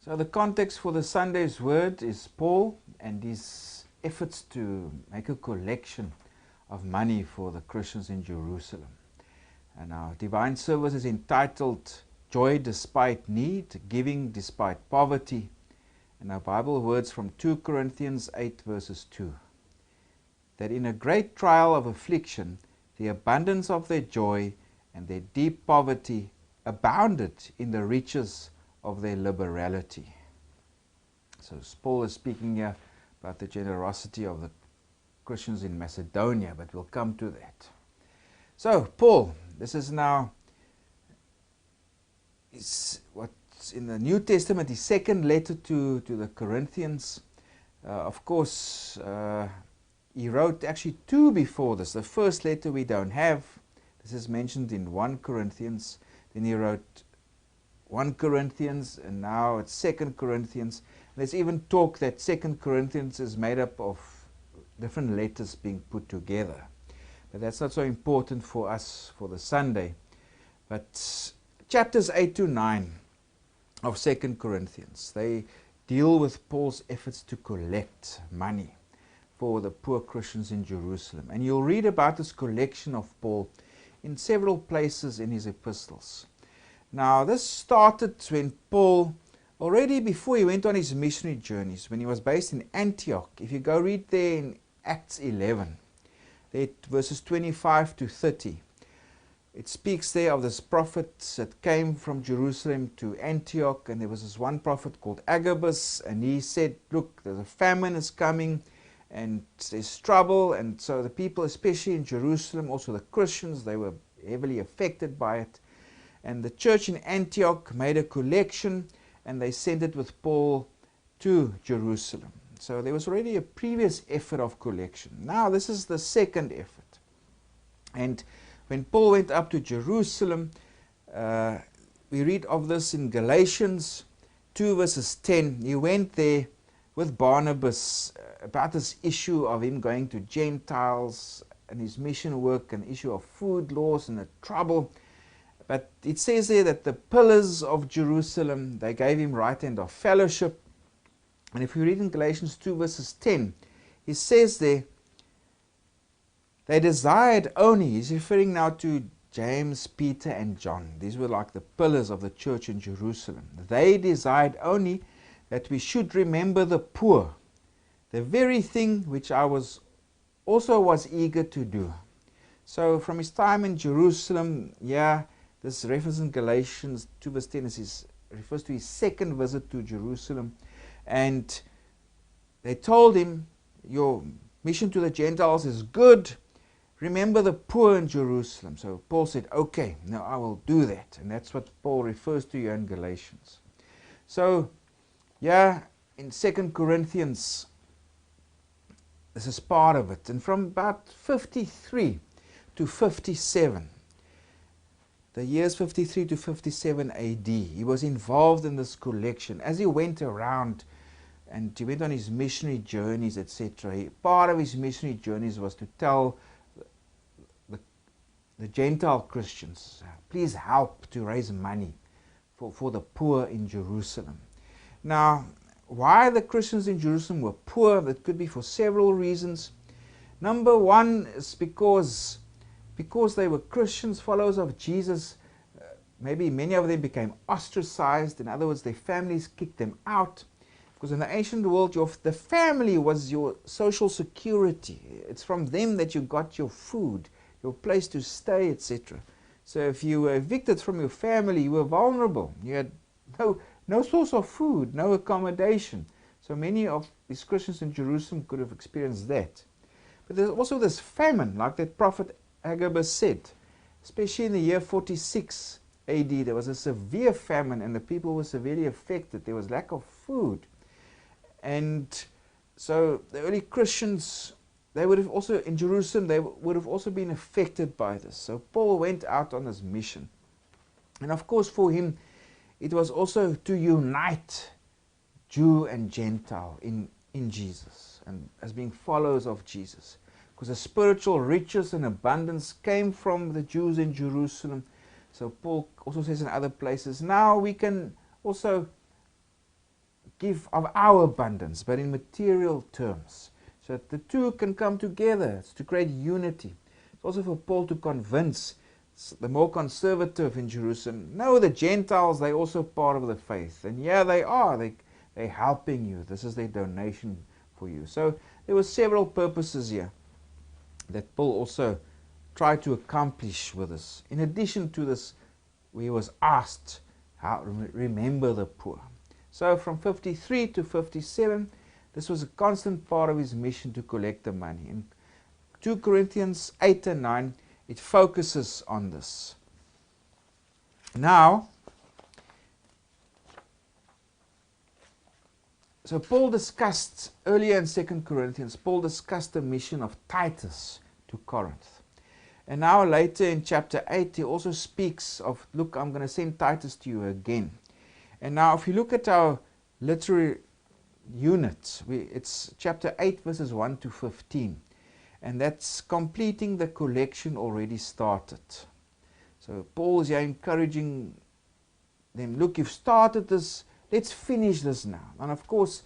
So the context for the Sunday's word is Paul and his efforts to make a collection of money for the Christians in Jerusalem. And our divine service is entitled Joy Despite Need, Giving Despite Poverty. And our Bible words from 2 Corinthians 8 verses 2. That in a great trial of affliction, the abundance of their joy and their deep poverty abounded in the riches of their liberality. So Paul is speaking here about the generosity of the Christians in Macedonia, but we'll come to that. So Paul, this is now what's in the New Testament, his second letter to the Corinthians. Of course, he wrote actually two before this. The first letter we don't have. This is mentioned in 1 Corinthians. Then he wrote 1 Corinthians, and now it's 2 Corinthians. There's even talk that 2 Corinthians is made up of different letters being put together. But that's not so important for us for the Sunday. But chapters 8 to 9 of 2 Corinthians, they deal with Paul's efforts to collect money for the poor Christians in Jerusalem. And you'll read about this collection of Paul in several places in his epistles. Now, this started when Paul, already before he went on his missionary journeys, when he was based in Antioch. If you go read there in Acts 11, there, verses 25 to 30, it speaks there of this prophet that came from Jerusalem to Antioch, and there was this one prophet called Agabus, and he said, look, there's a famine is coming, and there's trouble, and so the people, especially in Jerusalem, also the Christians, they were heavily affected by it. And the church in Antioch made a collection, and they sent it with Paul to Jerusalem. So there was already a previous effort of collection. Now this is the second effort. And when Paul went up to Jerusalem, we read of this in Galatians 2 verses 10. He went there with Barnabas about this issue of him going to Gentiles and his mission work, and issue of food laws and the trouble. But it says there that the pillars of Jerusalem, they gave him right hand of fellowship. And if you read in Galatians 2 verses 10, he says there, they desired only, he's referring now to James, Peter and John. These were like the pillars of the church in Jerusalem. They desired only that we should remember the poor, the very thing which I was eager to do. So from his time in Jerusalem, this reference in Galatians 2 verse 10 refers to his second visit to Jerusalem. And they told him, your mission to the Gentiles is good. Remember the poor in Jerusalem. So Paul said, okay, now I will do that. And that's what Paul refers to here in Galatians. So, in 2 Corinthians, this is part of it. And from about 53 to 57, the years 53 to 57 AD, he was involved in this collection. As he went around and he went on his missionary journeys, etc., part of his missionary journeys was to tell the Gentile Christians, please help to raise money for the poor in Jerusalem. Now, why the Christians in Jerusalem were poor, that could be for several reasons. Number one is because they were Christians, followers of Jesus. Maybe many of them became ostracized. In other words, their families kicked them out. Because in the ancient world, the family was your social security. It's from them that you got your food, your place to stay, etc. So if you were evicted from your family, you were vulnerable. You had no source of food, no accommodation. So many of these Christians in Jerusalem could have experienced that. But there's also this famine, like that prophet Agabus said. Especially in the year 46 AD, there was a severe famine and the people were severely affected. There was lack of food. And so the early Christians, they would have also, in Jerusalem, they would have also been affected by this. So Paul went out on this mission. And of course for him, it was also to unite Jew and Gentile in Jesus and as being followers of Jesus. Because the spiritual riches and abundance came from the Jews in Jerusalem. So Paul also says in other places, now we can also give of our abundance, but in material terms, so that the two can come together. It's to create unity. It's also for Paul to convince the more conservative in Jerusalem, no, the Gentiles, they're also part of the faith. And yeah, they are. They're helping you. This is their donation for you. So there were several purposes here that Paul also tried to accomplish with this. In addition to this, he was asked how remember the poor. So from 53 to 57, this was a constant part of his mission to collect the money. In 2 Corinthians 8 and 9, it focuses on this. Now, so Paul discussed, earlier in 2 Corinthians, Paul discussed the mission of Titus to Corinth. And now later in chapter 8, he also speaks of, look, I'm going to send Titus to you again. And now if you look at our literary unit, it's chapter 8 verses 1 to 15. And that's completing the collection already started. So Paul is here encouraging them, look, you've started this, let's finish this now. And of course,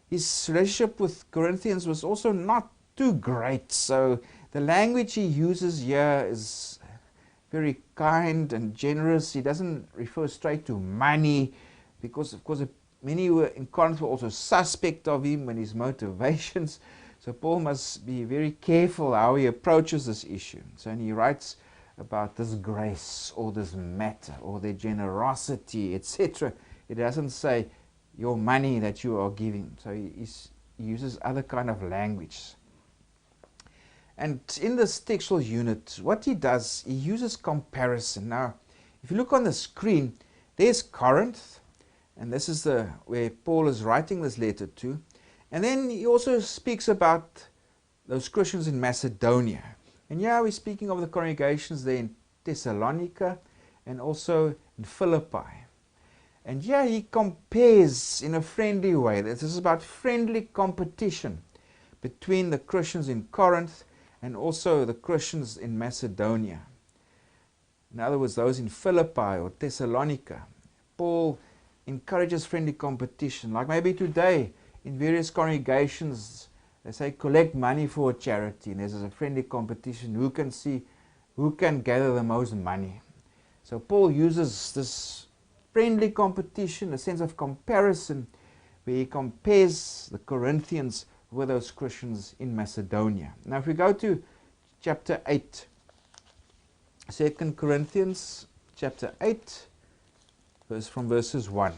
his relationship with Corinthians was also not too great. So the language he uses here is very kind and generous. He doesn't refer straight to money, because of course many who were in Corinth were also suspect of him and his motivations. So Paul must be very careful how he approaches this issue. So and he writes about this grace or this matter or their generosity, etc. It doesn't say your money that you are giving. So he uses other kind of language. And in this textual unit, what he does, he uses comparison. Now, if you look on the screen, there's Corinth, and this is where Paul is writing this letter to. And then he also speaks about those Christians in Macedonia. And yeah, we're speaking of the congregations there in Thessalonica and also in Philippi. And yeah, he compares in a friendly way. This is about friendly competition between the Christians in Corinth and also the Christians in Macedonia. In other words, those in Philippi or Thessalonica. Paul encourages friendly competition. Like maybe today, in various congregations, they say collect money for a charity, and there's a friendly competition who can gather the most money. So Paul uses this friendly competition, a sense of comparison, where he compares the Corinthians with those Christians in Macedonia. Now if we go to chapter 8, 2 Corinthians chapter 8, from verses 1.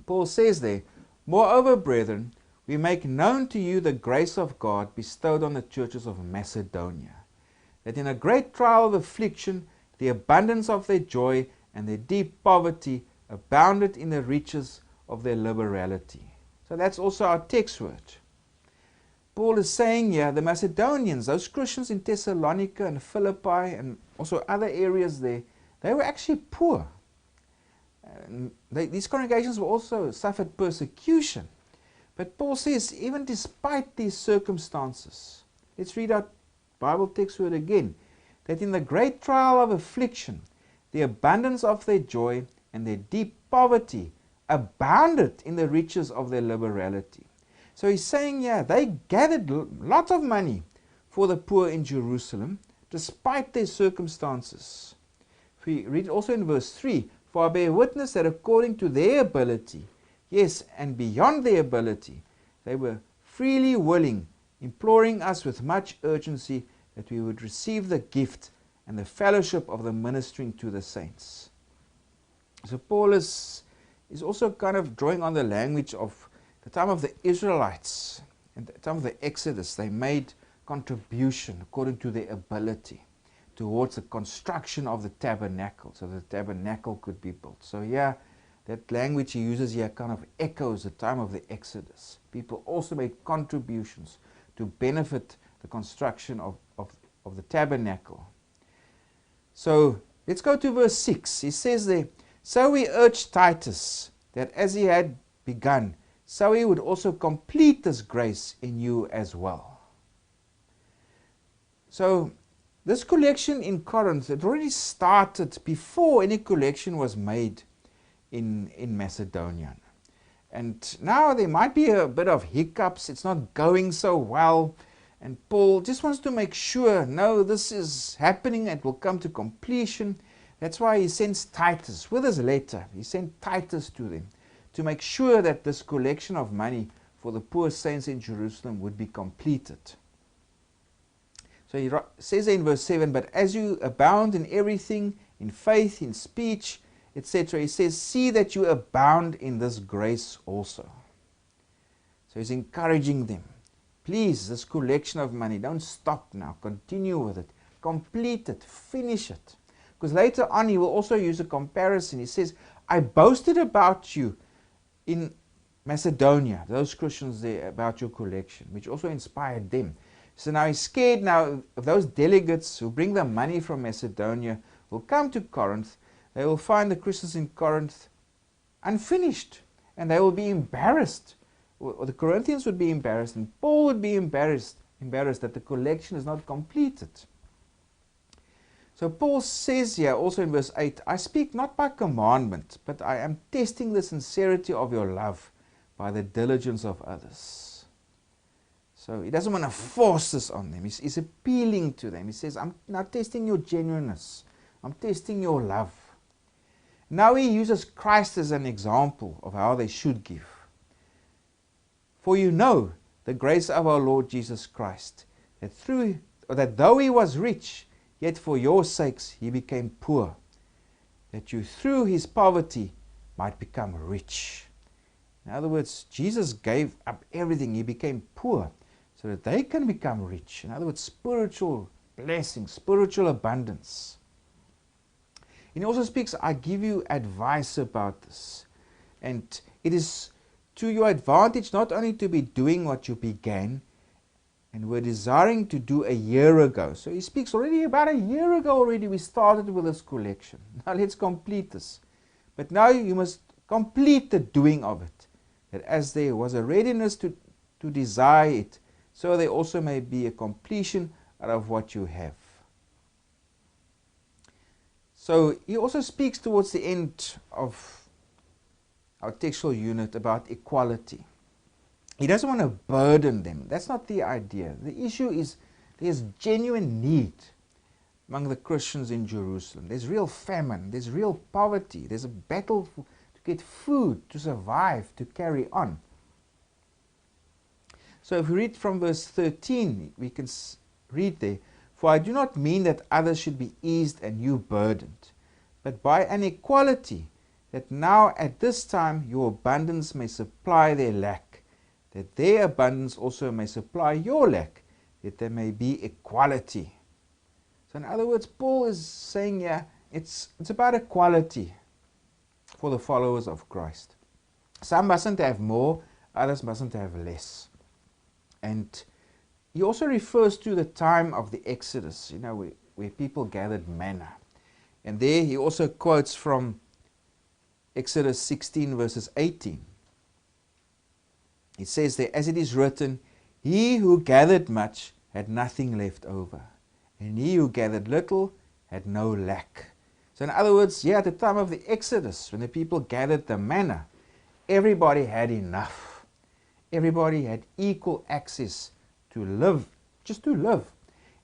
Paul says there, moreover, brethren, we make known to you the grace of God bestowed on the churches of Macedonia, that in a great trial of affliction, the abundance of their joy and their deep poverty abounded in the riches of their liberality. So that's also our text word. Paul is saying here, the Macedonians, those Christians in Thessalonica and Philippi and also other areas there, they were actually poor. These congregations were also suffered persecution. But Paul says, even despite these circumstances, let's read our Bible text word again, that in the great trial of affliction, the abundance of their joy and their deep poverty abounded in the riches of their liberality. So he's saying, yeah, they gathered lots of money for the poor in Jerusalem, despite their circumstances. We read also in verse 3, for I bear witness that according to their ability, yes, and beyond their ability, they were freely willing, imploring us with much urgency that we would receive the gift and the fellowship of the ministering to the saints. So Paul is also kind of drawing on the language of the time of the Israelites and the time of the Exodus. They made contribution according to their ability towards the construction of the tabernacle, so the tabernacle could be built. So yeah, that language he uses here kind of echoes the time of the Exodus. People also made contributions to benefit the construction of the tabernacle. So let's go to verse 6. He says there, so we urge Titus that as he had begun, so he would also complete this grace in you as well. So this collection in Corinth had already started before any collection was made in Macedonia. And now there might be a bit of hiccups, it's not going so well, and Paul just wants to make sure, no, this is happening, it will come to completion. That's why he sends Titus with his letter. He sent Titus to them to make sure that this collection of money for the poor saints in Jerusalem would be completed. So he says in verse 7, but as you abound in everything, in faith, in speech, etc., he says, see that you abound in this grace also. So he's encouraging them. Please, this collection of money, don't stop now. Continue with it. Complete it. Finish it. Because later on he will also use a comparison. He says, I boasted about you in Macedonia, those Christians there, about your collection, which also inspired them. So now he's scared now of those delegates who bring the money from Macedonia will come to Corinth. They will find the Christians in Corinth unfinished, and they will be embarrassed. Or the Corinthians would be embarrassed, and Paul would be embarrassed that the collection is not completed. So Paul says here also in verse 8, I speak not by commandment, but I am testing the sincerity of your love by the diligence of others. So he doesn't want to force this on them. He's appealing to them. He says, I'm now testing your genuineness. I'm testing your love. Now he uses Christ as an example of how they should give. For you know the grace of our Lord Jesus Christ, that though he was rich, yet for your sakes he became poor, that you through his poverty might become rich. In other words, Jesus gave up everything. He became poor so that they can become rich. In other words, spiritual blessing, spiritual abundance. And he also speaks, I give you advice about this. And it is to your advantage not only to be doing what you began and were desiring to do a year ago. So he speaks already about a year ago already we started with this collection. Now let's complete this. But now you must complete the doing of it. That as there was a readiness to desire it, so there also may be a completion out of what you have. So he also speaks towards the end of our textual unit about equality. He doesn't want to burden them. That's not the idea. The issue is there's genuine need among the Christians in Jerusalem. There's real famine. There's real poverty. There's a battle to get food, to survive, to carry on. So if we read from verse 13, we can read there, for I do not mean that others should be eased and you burdened, but by an equality, that now at this time your abundance may supply their lack, that their abundance also may supply your lack, that there may be equality. So in other words, Paul is saying here, it's about equality for the followers of Christ. Some mustn't have more, others mustn't have less. And he also refers to the time of the Exodus, where people gathered manna. And there he also quotes from Exodus 16 verses 18. It says there, as it is written, he who gathered much had nothing left over, and he who gathered little had no lack. So in other words, at the time of the Exodus, when the people gathered the manna, everybody had enough. Everybody had equal access to live, just to live.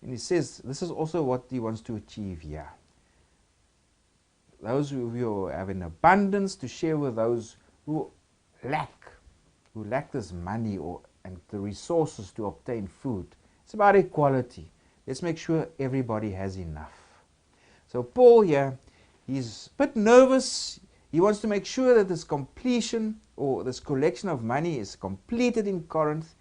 And he says this is also what he wants to achieve here. Those who have an abundance to share with those who lack this money and the resources to obtain food. It's about equality. Let's make sure everybody has enough. So Paul here, he's a bit nervous. He wants to make sure that this completion or this collection of money is completed in Corinth.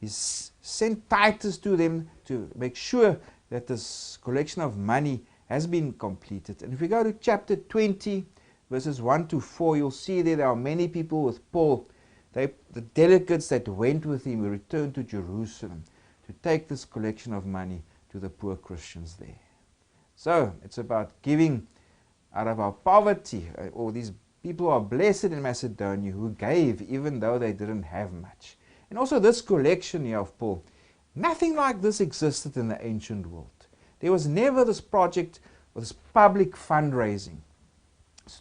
He's sent Titus to them to make sure that this collection of money has been completed. And if we go to chapter 20, verses 1 to 4, you'll see there are many people with Paul. The delegates that went with him returned to Jerusalem to take this collection of money to the poor Christians there. So it's about giving out of our poverty, or these people are blessed in Macedonia who gave even though they didn't have much. And also this collection here of Paul, nothing like this existed in the ancient world. There was never this project or this public fundraising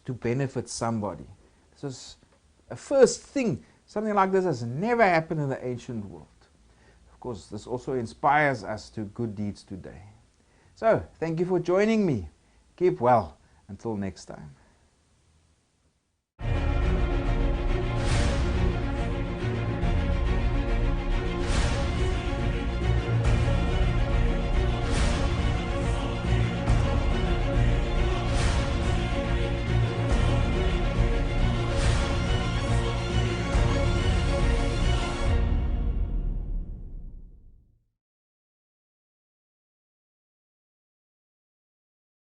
to benefit somebody. This was a first thing. Something like this has never happened in the ancient world. Of course, this also inspires us to good deeds today. So, thank you for joining me. Keep well. Until next time.